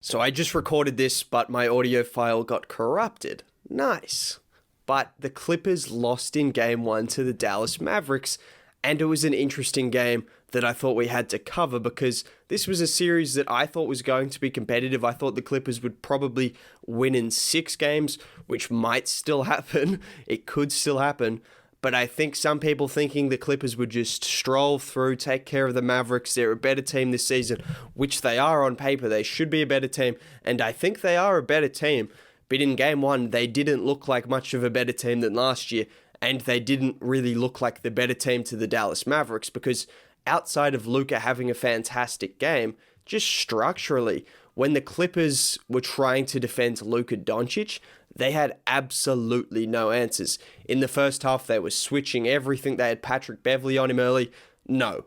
So I just recorded this, but my audio file got corrupted. Nice. But the Clippers lost in game one to the Dallas Mavericks, and it was an interesting game that I thought we had to cover because this was a series that I thought was going to be competitive. I thought the Clippers would probably win in 6 games, which might still happen. It could still happen. But I think some people thinking the Clippers would just stroll through, take care of the Mavericks. They're a better team this season, which they are on paper. They should be a better team, and I think they are a better team. But in game one, they didn't look like much of a better team than last year, and they didn't really look like the better team to the Dallas Mavericks because outside of Luka having a fantastic game, just structurally, when the Clippers were trying to defend Luka Doncic, they had absolutely no answers. In the first half, they were switching everything. They had Patrick Beverley on him early. No.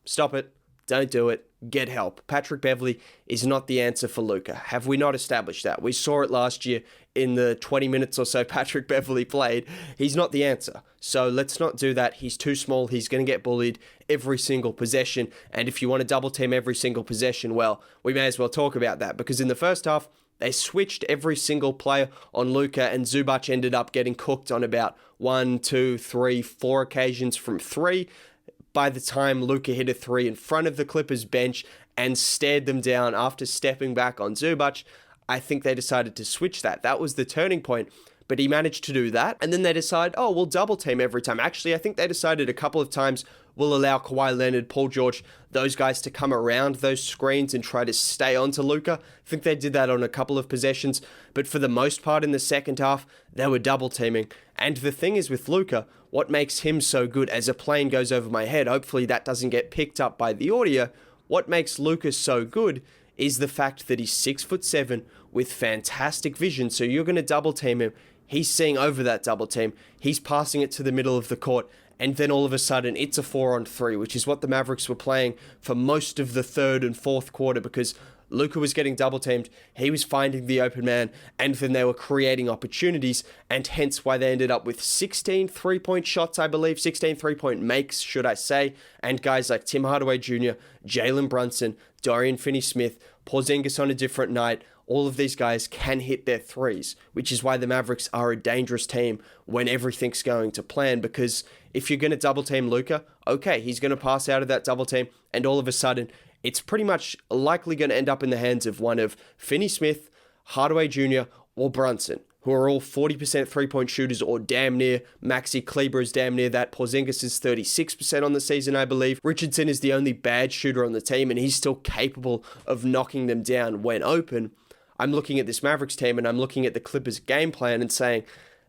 Stop it. Don't do it. Get help. Patrick Beverley is not the answer for Luka. Have we not established that? We saw it last year in the 20 minutes or so Patrick Beverley played. He's not the answer. So let's not do that. He's too small. He's going to get bullied every single possession. And if you want to double team every single possession, well, we may as well talk about that because in the first half, they switched every single player on Luka, and Zubac ended up getting cooked on about 1, 2, 3, 4 occasions from 3. By the time Luka hit a 3 in front of the Clippers bench and stared them down after stepping back on Zubac, I think they decided to switch that. That was the turning point. But he managed to do that, and then they decide, oh, we'll double team every time. Actually, I think they decided a couple of times we'll allow Kawhi Leonard, Paul George, those guys to come around those screens and try to stay onto Luka. I think they did that on a couple of possessions, but for the most part in the second half, they were double teaming. And the thing is with Luka, what makes him so good, as a plane goes over my head, hopefully that doesn't get picked up by the audio, what makes Luka so good is the fact that he's 6'7" with fantastic vision, so you're going to double team him. He's seeing over that double team. He's passing it to the middle of the court. And then all of a sudden, it's a 4-on-3, which is what the Mavericks were playing for most of the third and fourth quarter because Luka was getting double teamed. He was finding the open man. And then they were creating opportunities. And hence why they ended up with 16 3-point shots, I believe. 16 3-point makes, should I say. And guys like Tim Hardaway Jr., Jalen Brunson, Dorian Finney-Smith, Porzingis on a different night. All of these guys can hit their threes, which is why the Mavericks are a dangerous team when everything's going to plan. Because if you're going to double team Luka, okay, he's going to pass out of that double team, and all of a sudden, it's pretty much likely going to end up in the hands of one of Finney-Smith, Hardaway Jr., or Brunson, who are all 40% three-point shooters or damn near. Maxi Kleber is damn near that. Porzingis is 36% on the season, I believe. Richardson is the only bad shooter on the team, and he's still capable of knocking them down when open. I'm looking at this Mavericks team and I'm looking at the Clippers game plan and saying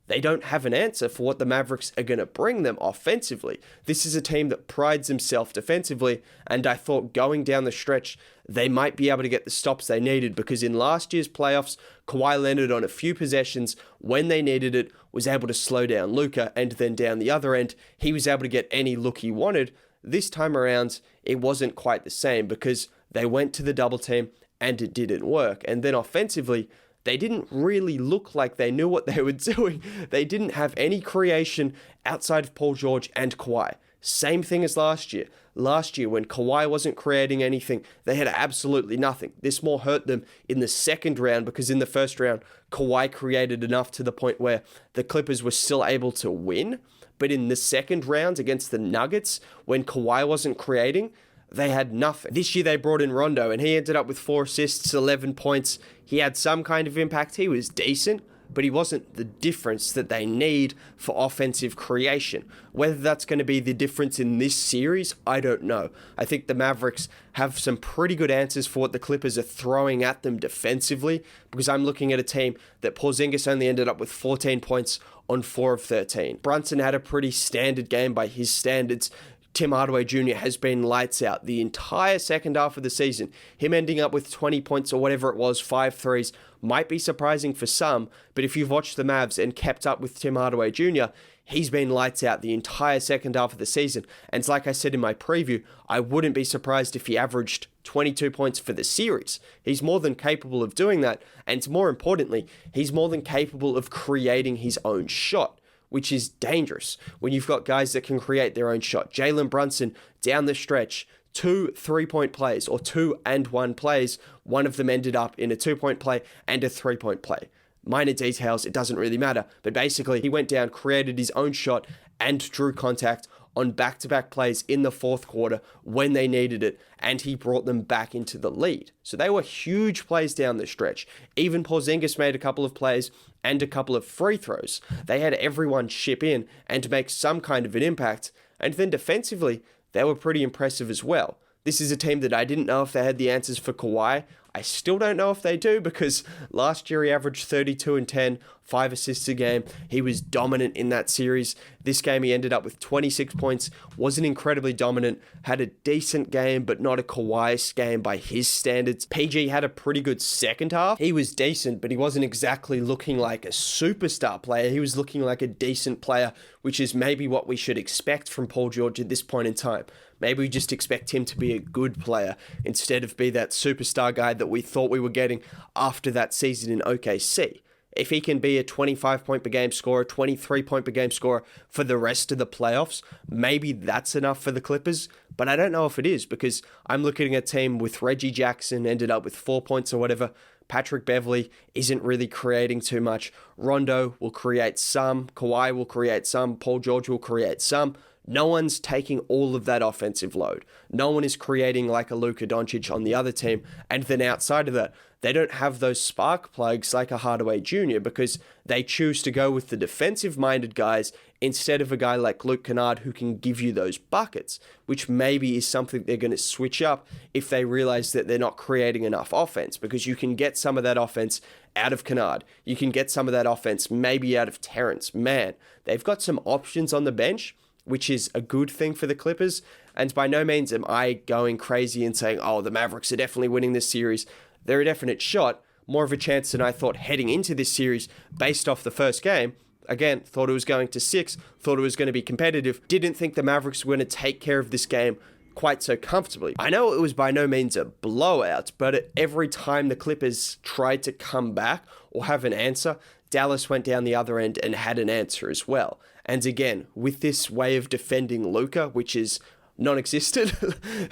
they don't have an answer for what the Mavericks are going to bring them offensively. This is a team that prides themselves defensively, and I thought going down the stretch, they might be able to get the stops they needed because in last year's playoffs, Kawhi Leonard on a few possessions when they needed it was able to slow down Luka, and then down the other end, he was able to get any look he wanted. This time around, it wasn't quite the same because they went to the double team and it didn't work. And then offensively, they didn't really look like they knew what they were doing. They didn't have any creation outside of Paul George and Kawhi. Same thing as last year. Last year, when Kawhi wasn't creating anything, they had absolutely nothing. This more hurt them in the second round because in the first round, Kawhi created enough to the point where the Clippers were still able to win. But in the second round against the Nuggets, when Kawhi wasn't creating, they had nothing. This year they brought in Rondo and he ended up with 4 assists, 11 points. He had some kind of impact. He was decent, but he wasn't the difference that they need for offensive creation. Whether that's going to be the difference in this series, I don't know. I think the Mavericks have some pretty good answers for what the Clippers are throwing at them defensively, because I'm looking at a team that Porzingis only ended up with 14 points on 4 of 13. Brunson had a pretty standard game by his standards. Tim Hardaway Jr. has been lights out the entire second half of the season. Him ending up with 20 points or whatever it was, 5 threes, might be surprising for some, but if you've watched the Mavs and kept up with Tim Hardaway Jr., he's been lights out the entire second half of the season. And like I said in my preview, I wouldn't be surprised if he averaged 22 points for the series. He's more than capable of doing that, and more importantly, he's more than capable of creating his own shot, which is dangerous when you've got guys that can create their own shot. Jalen Brunson down the stretch, 2 3-point plays or 2 and 1 plays. One of them ended up in a 2-point play and a 3-point play. Minor details, it doesn't really matter. But basically, he went down, created his own shot, and drew contact on back-to-back plays in the fourth quarter when they needed it, and he brought them back into the lead. So they were huge plays down the stretch. Even Porzingis made a couple of plays and a couple of free throws. They had everyone chip in and make some kind of an impact. And then defensively, they were pretty impressive as well. This is a team that I didn't know if they had the answers for Kawhi. I still don't know if they do, because last year he averaged 32 and 10, 5 assists a game. He was dominant in that series. This game he ended up with 26 points, wasn't incredibly dominant, had a decent game, but not a Kawhi game by his standards. PG had a pretty good second half. He was decent, but he wasn't exactly looking like a superstar player. He was looking like a decent player, which is maybe what we should expect from Paul George at this point in time. Maybe we just expect him to be a good player instead of be that superstar guy that we thought we were getting after that season in OKC. If he can be a 25-point per game scorer, 23-point per game scorer for the rest of the playoffs, maybe that's enough for the Clippers. But I don't know if it is, because I'm looking at a team with Reggie Jackson, ended up with 4 points or whatever. Patrick Beverley isn't really creating too much. Rondo will create some. Kawhi will create some. Paul George will create some. No one's taking all of that offensive load. No one is creating like a Luka Doncic on the other team. And then outside of that, they don't have those spark plugs like a Hardaway Jr. because they choose to go with the defensive-minded guys instead of a guy like Luke Kennard who can give you those buckets, which maybe is something they're going to switch up if they realize that they're not creating enough offense, because you can get some of that offense out of Kennard. You can get some of that offense maybe out of Terrence Mann. They've got some options on the bench, which is a good thing for the Clippers. And by no means am I going crazy and saying, oh, the Mavericks are definitely winning this series. They're a definite shot, more of a chance than I thought heading into this series based off the first game. Again, thought it was going to 6, thought it was going to be competitive. Didn't think the Mavericks were going to take care of this game quite so comfortably. I know it was by no means a blowout, but every time the Clippers tried to come back or have an answer, Dallas went down the other end and had an answer as well. And again, with this way of defending Luka, which is non-existent,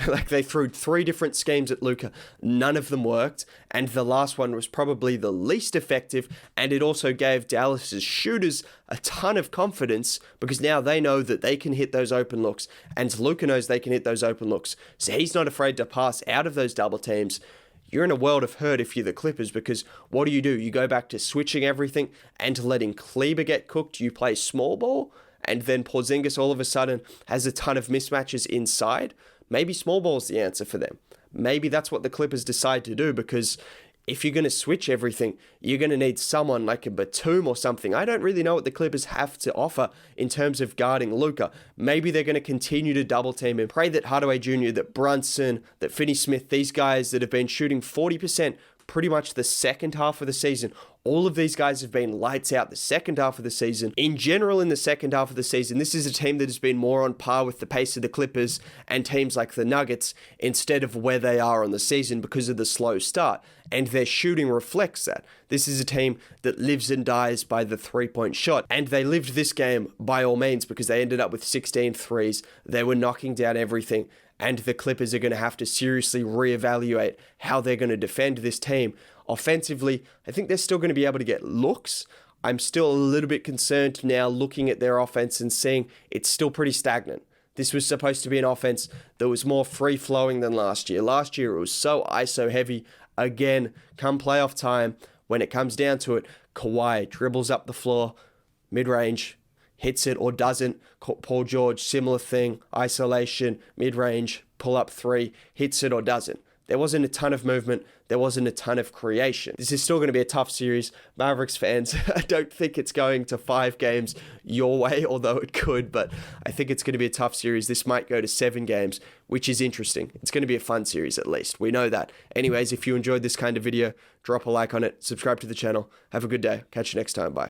like they threw 3 different schemes at Luka, none of them worked, and the last one was probably the least effective, and it also gave Dallas's shooters a ton of confidence because now they know that they can hit those open looks, and Luka knows they can hit those open looks, so he's not afraid to pass out of those double teams. You're in a world of hurt if you're the Clippers, because what do? You go back to switching everything and letting Kleber get cooked. You play small ball, and then Porzingis all of a sudden has a ton of mismatches inside. Maybe small ball's the answer for them. Maybe that's what the Clippers decide to do, because if you're going to switch everything, you're going to need someone like a Batum or something. I don't really know what the Clippers have to offer in terms of guarding Luka. Maybe they're going to continue to double team him. Pray that Hardaway Jr., that Brunson, that Finney-Smith, these guys that have been shooting 40% pretty much the second half of the season. All of these guys have been lights out the second half of the season. In general, in the second half of the season, this is a team that has been more on par with the pace of the Clippers and teams like the Nuggets instead of where they are on the season because of the slow start. And their shooting reflects that. This is a team that lives and dies by the three-point shot. And they lived this game by all means because they ended up with 16 threes. They were knocking down everything. And the Clippers are going to have to seriously reevaluate how they're going to defend this team. Offensively, I think they're still going to be able to get looks. I'm still a little bit concerned now looking at their offense and seeing it's still pretty stagnant. This was supposed to be an offense that was more free-flowing than last year. Last year, it was so ISO heavy. Again, come playoff time, when it comes down to it, Kawhi dribbles up the floor, mid-range, hits it or doesn't. Paul George, similar thing, isolation, mid-range, pull-up 3, hits it or doesn't. There wasn't a ton of movement. There wasn't a ton of creation. This is still going to be a tough series. Mavericks fans, I don't think it's going to 5 games your way, although it could, but I think it's going to be a tough series. This might go to 7 games, which is interesting. It's going to be a fun series at least. We know that. Anyways, if you enjoyed this kind of video, drop a like on it, subscribe to the channel. Have a good day. Catch you next time. Bye.